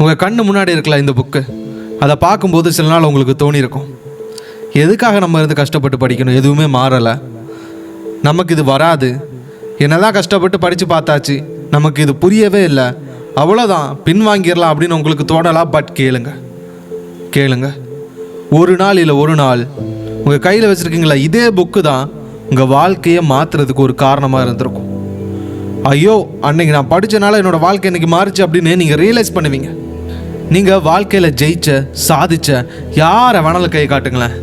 உங்கள் கண்ணு முன்னாடி இருக்கலாம் இந்த புக்கு. அதை பார்க்கும்போது சில நாள் உங்களுக்கு தோணியிருக்கும், எதுக்காக நம்ம இருந்து கஷ்டப்பட்டு படிக்கணும், எதுவுமே மாறலை, நமக்கு இது வராது, என்னதான் கஷ்டப்பட்டு படித்து பார்த்தாச்சு, நமக்கு இது புரியவே இல்லை, அவ்வளோதான் பின்வாங்கிடலாம் அப்படின்னு உங்களுக்கு தோணலாம். பட் கேளுங்க, ஒரு நாள் இல்லை ஒரு நாள் உங்கள் கையில் வச்சுருக்கீங்களா இதே புக்கு தான் உங்கள் வாழ்க்கையை மாற்றுறதுக்கு ஒரு காரணமாக இருந்திருக்கும். ஐயோ, அன்னைக்கு நான் படித்தனால என்னோடய வாழ்க்கை இன்றைக்கி மாறிச்சு அப்படின்னு நீங்கள் ரியலைஸ் பண்ணுவீங்க. நீங்கள் வாழ்க்கையில் ஜெயிச்ச சாதிச்ச யாரை வேணாலும் கை காட்டுங்களேன்,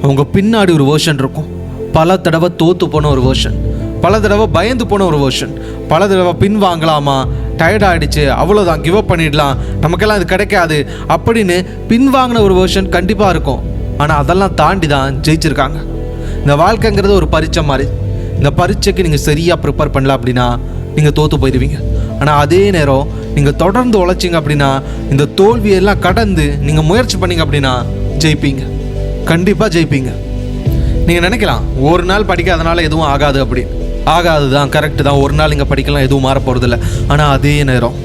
அவங்க பின்னாடி ஒரு வேர்ஷன் இருக்கும். பல தடவை தோற்று போன ஒரு வேர்ஷன், பல தடவை பயந்து போன ஒரு வேர்ஷன், பல தடவை பின் வாங்கலாமா, டயர்ட் ஆகிடுச்சு, அவ்வளோதான், கிவ் அப் பண்ணிடலாம், நமக்கெல்லாம் இது கிடைக்காது அப்படின்னு பின்வாங்கின ஒரு வேர்ஷன் கண்டிப்பாக இருக்கும். ஆனால் அதெல்லாம் தாண்டி தான் ஜெயிச்சிருக்காங்க. இந்த வாழ்க்கைங்கிறது ஒரு பரீட்சை மாதிரி. இந்த பரீட்சைக்கு நீங்கள் சரியாக ப்ரிப்பேர் பண்ணல அப்படின்னா நீங்கள் தோற்று போயிடுவீங்க. ஆனால் அதே நேரம் நீங்கள் தொடர்ந்து உழைச்சிங்க அப்படின்னா இந்த தோல்வியெல்லாம் கடந்து நீங்கள் முயற்சி பண்ணிங்க அப்படின்னா ஜெயிப்பீங்க, கண்டிப்பாக ஜெயிப்பீங்க. நீங்கள் நினைக்கலாம் ஒரு நாள் படிக்காதனால எதுவும் ஆகாது அப்படின்னு. ஆகாது தான், கரெக்டு தான், ஒரு நாள் நீங்கள் படிக்கலாம், எதுவும் மாற போகிறதில்ல. ஆனால் அதே நேரம்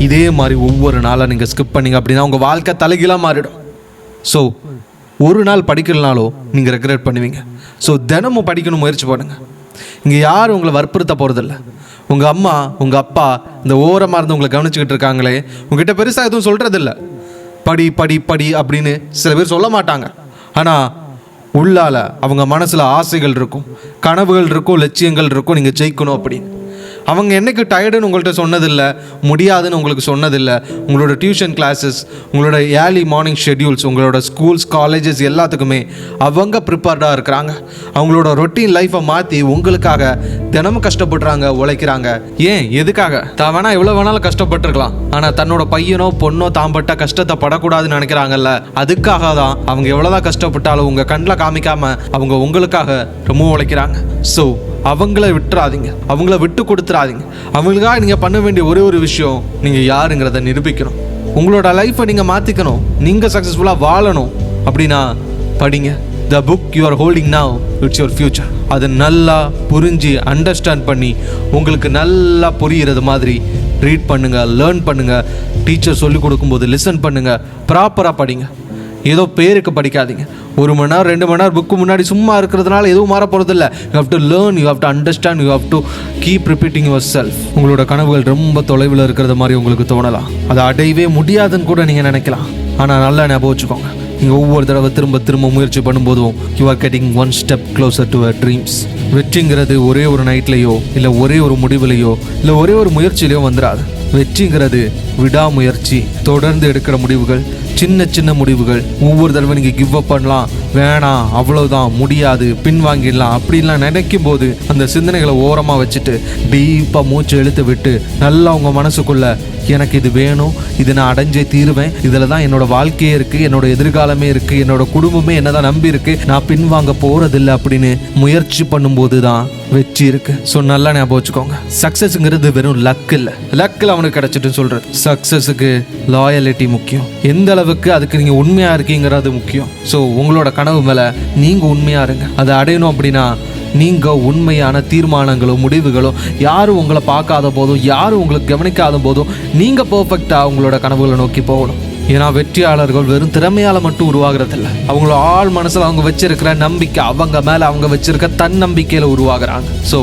இதே மாதிரி ஒவ்வொரு நாளாக நீங்கள் ஸ்கிப் பண்ணிங்க அப்படின்னா உங்கள் வாழ்க்கை தலைகீழாக மாறிடும். ஸோ ஒரு நாள் படிக்கலனாலோ நீங்கள் ரெக்ரெட் பண்ணுவீங்க. ஸோ தினமும் படிக்கணும், முயற்சி பண்ணுங்கள். இங்கே யாரும் உங்களை வற்புறுத்த போகிறதில்ல. உங்கள் அம்மா உங்கள் அப்பா இந்த ஓரமாக இருந்து உங்களை கவனிச்சுக்கிட்டு இருக்காங்களே, உங்ககிட்ட பெருசாக எதுவும் சொல்கிறதில்ல. படி படி படி அப்படின்னு சில பேர் சொல்ல மாட்டாங்க. ஆனால் உள்ளால் அவங்க மனசில் ஆசைகள் இருக்கும், கனவுகள் இருக்கும், லட்சியங்கள் இருக்கும், நீங்கள் ஜெயிக்கணும் அப்படின்னு. அவங்க என்றைக்கு டயர்டுன்னு உங்கள்கிட்ட சொன்னதில்லை, முடியாதுன்னு உங்களுக்கு சொன்னதில்லை. உங்களோட டியூஷன் கிளாஸஸ், உங்களோட ஏர்லி மார்னிங் ஷெட்யூல்ஸ், உங்களோட ஸ்கூல்ஸ் காலேஜஸ் எல்லாத்துக்குமே அவங்க ப்ரிப்பேர்டாக இருக்கிறாங்க. அவங்களோட ரொட்டீன் லைஃப்பை மாற்றி உங்களுக்காக தினமும் கஷ்டப்படுறாங்க, உழைக்கிறாங்க. ஏன், எதுக்காக? தான் வேணா எவ்வளோ வேணாலும் கஷ்டப்பட்டுருக்கலாம், ஆனால் தன்னோட பையனோ பொண்ணோ தாம்பட்ட கஷ்டத்தை படக்கூடாதுன்னு நினைக்கிறாங்கல்ல, அதுக்காக தான் அவங்க எவ்வளோதான் கஷ்டப்பட்டாலும் உங்கள் கண்ணில் காமிக்காமல் அவங்க உங்களுக்காக ரொம்ப உழைக்கிறாங்க. ஸோ அவங்கள விட்டுறாதீங்க, அவங்கள விட்டு கொடுத்துறாதீங்க. அவங்களுக்காக நீங்கள் பண்ண வேண்டிய ஒரே ஒரு விஷயம், நீங்கள் யாருங்கிறத நிரூபிக்கணும். உங்களோட லைஃப்பை நீங்கள் மாற்றிக்கணும், நீங்கள் சக்ஸஸ்ஃபுல்லாக வாழணும் அப்படின்னா படிங்க. The book you are holding now, it's your future. அதை நல்லா புரிஞ்சு அண்டர்ஸ்டாண்ட் பண்ணி உங்களுக்கு நல்லா புரிகிறது மாதிரி ரீட் பண்ணுங்கள், லேர்ன் பண்ணுங்கள். டீச்சர் சொல்லிக் கொடுக்கும்போது லிசன் பண்ணுங்கள், ப்ராப்பராக படிங்க. ஏதோ பேருக்கு படிக்காதீங்க. 1 மணி நேரம் 2 மணி நேரம் புக்கு முன்னாடி சும்மா இருக்கிறதுனால எதுவும் மாற போகிறதில்ல. You have to learn, you have to understand, you have to keep repeating yourself. உங்களோட கனவுகள் ரொம்ப தொலைவில் இருக்கிறது மாதிரி உங்களுக்கு தோணலாம், அதை அடையவே முடியாதுன்னு கூட நீங்கள் நினைக்கலாம். ஆனால் நல்லா ஞாபகம் வச்சுக்கோங்க, நீங்கள் ஒவ்வொரு தடவை திரும்ப முயற்சி பண்ணும்போதும் you are getting one step closer to your dreams. வெற்றிங்கிறது ஒரே ஒரு நைட்லேயோ இல்லை ஒரே ஒரு முடிவுலையோ இல்லை ஒரே ஒரு முயற்சியிலையோ வந்துடாது. வெற்றிங்கிறது விடாமுயற்சி, தொடர்ந்து எடுக்கிற முடிவுகள், சின்ன முடிவுகள். ஒவ்வொரு தடவை நீங்கள் கிவ் அப் பண்ணலாம், வேணாம், அவ்வளோதான், முடியாது, பின்வாங்கிடலாம் அப்படின்லாம் நினைக்கும் போது அந்த சிந்தனைகளை ஓரமாக வச்சுட்டு டீப்பாக மூச்சு இழுத்து விட்டு நல்லா உங்கள் மனசுக்குள்ள எனக்கு இது வேணும், இது நான் அடைஞ்சே தீருவேன், இதில் தான் என்னோட வாழ்க்கையே இருக்குது, என்னோட எதிர்காலமே இருக்குது, என்னோட குடும்பமே என்ன தான் நம்பி இருக்குது, நான் பின்வாங்க போகிறதில்லை அப்படின்னு முயற்சி பண்ணும்போது தான் வெற்றி இருக்குது. ஸோ நல்லா ஞாபகம் வச்சுக்கோங்க, சக்ஸஸ்ங்கிறது வெறும் லக் இல்லை. லக்கில் அவனுக்கு கிடச்சிட்டுன்னு சொல்கிறது. சக்ஸஸுக்கு லாயலிட்டி முக்கியம். எந்த அளவுக்கு அதுக்கு நீங்கள் உண்மையாக இருக்கீங்கிறது முக்கியம். ஸோ உங்களோட கனவு மேலே நீங்கள் உண்மையாக இருங்க. அதை அடையணும் அப்படின்னா நீங்கள் உண்மையான தீர்மானங்களோ முடிவுகளோ, யாரும் உங்களை பார்க்காத போதும், யாரும் உங்களுக்கு கவனிக்காத போதும் நீங்கள் பர்ஃபெக்டாக உங்களோட கனவுகளை நோக்கி போகணும். ஏன்னா வெற்றியாளர்கள் வெறும் திறமையால் மட்டும் உருவாகிறதில்ல, அவங்களோட ஆள் மனசில் அவங்க வச்சிருக்கிற நம்பிக்கை, அவங்க மேலே அவங்க வச்சிருக்க தன்னம்பிக்கையில் உருவாகிறாங்க. ஸோ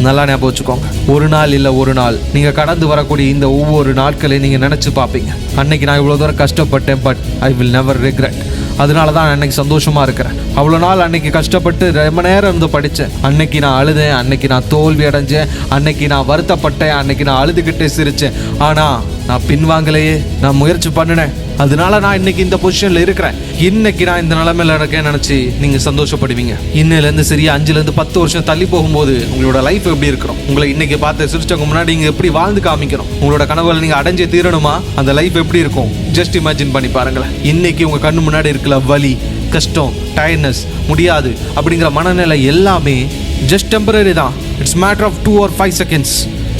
நல்லா ஞாபகம் வச்சுக்கோங்க, ஒரு நாள் இல்லை ஒரு நாள் நீங்கள் கடந்து வரக்கூடிய இந்த ஒவ்வொரு நாட்களையும் நீங்கள் நினச்சி பார்ப்பீங்க, அன்னைக்கு நான் இவ்வளோ தூரம் கஷ்டப்பட்டேன், but I will never regret. அதனால தான் அன்னைக்கு சந்தோஷமாக இருக்கிறேன். அவ்வளோ நாள் அன்னைக்கு கஷ்டப்பட்டு ரொம்ப நேரம் இருந்து படித்தேன், அன்னைக்கு நான் அழுதேன், அன்னைக்கு நான் தோல்வி அடைஞ்சேன், அன்னைக்கு நான் வருத்தப்பட்டேன், அன்னைக்கு நான் அழுதுகிட்டே சிரித்தேன். ஆனால் நான் பின்வாங்கலையே, நான் முயற்சி பண்ணினேன், அதனால நான் இன்னைக்கு இந்த பொசிஷனில் இருக்கிறேன், இன்னைக்கு நான் இந்த நிலைமையில் இருக்கேன்னு நினச்சி நீங்கள் சந்தோஷப்படுவீங்க. இன்னிலேருந்து சரியா 5 to 10 வருஷம் தள்ளி போகும்போது உங்களோட லைஃப் எப்படி இருக்கிறோம், உங்களை இன்னைக்கு பார்த்து சிரிச்சவங்க முன்னாடி நீங்கள் எப்படி வாழ்ந்து காமிக்கணும், உங்களோட கனவுகளை நீங்கள் அடைஞ்சே தீரணுமா, அந்த லைஃப் எப்படி இருக்கும் ஜஸ்ட் இமேஜின் பண்ணி பாருங்களேன். இன்னைக்கு உங்கள் கண்ணு முன்னாடி இருக்கிற வலி, கஷ்டம், டயர்ட்னஸ், முடியாது அப்படிங்கிற மனநிலை எல்லாமே ஜஸ்ட் டெம்பரரி தான். It's matter of 2 or 5 seconds.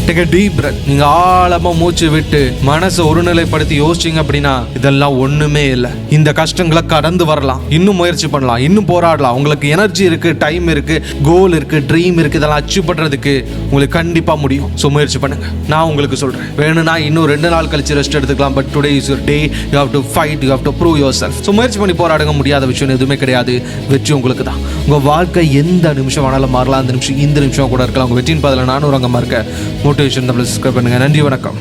Take a deep breath. நீங்கள் ஆழமாக மூச்சு விட்டு மனசை ஒருநிலைப்படுத்தி யோசிச்சிங்க அப்படின்னா இதெல்லாம் ஒன்றுமே இல்லை. இந்த கஷ்டங்களை கடந்து வரலாம், இன்னும் முயற்சி பண்ணலாம், இன்னும் போராடலாம். உங்களுக்கு எனர்ஜி இருக்குது, டைம் இருக்குது, கோல் இருக்குது, ட்ரீம் இருக்குது. இதெல்லாம் அச்சீவ் பண்ணுறதுக்கு உங்களுக்கு கண்டிப்பாக முடியும். ஸோ முயற்சி பண்ணுங்கள். நான் உங்களுக்கு சொல்கிறேன், வேணும்னா இன்னும் 2 நாள் கழிச்சு ரெஸ்ட் எடுத்துக்கலாம். But today is your day. You have to fight, you have to prove yourself. So முயற்சி பண்ணி போராடுங்க. முடியாத விஷயம் எதுவுமே கிடையாது. வெற்றி உங்களுக்கு தான். உங்கள் வாழ்க்கை எந்த நிமிஷம் ஆனாலும் மாறலாம். அந்த நிமிஷம் இந்த நிமிஷம் கூட இருக்கலாம். உங்கள் வெற்றியின் பாதையில் நானும் அங்கமாக இருக்க மோட்டிவேஷன் சப்ஸ்கிரைப் பண்ணுங்கள். நன்றி, வணக்கம்.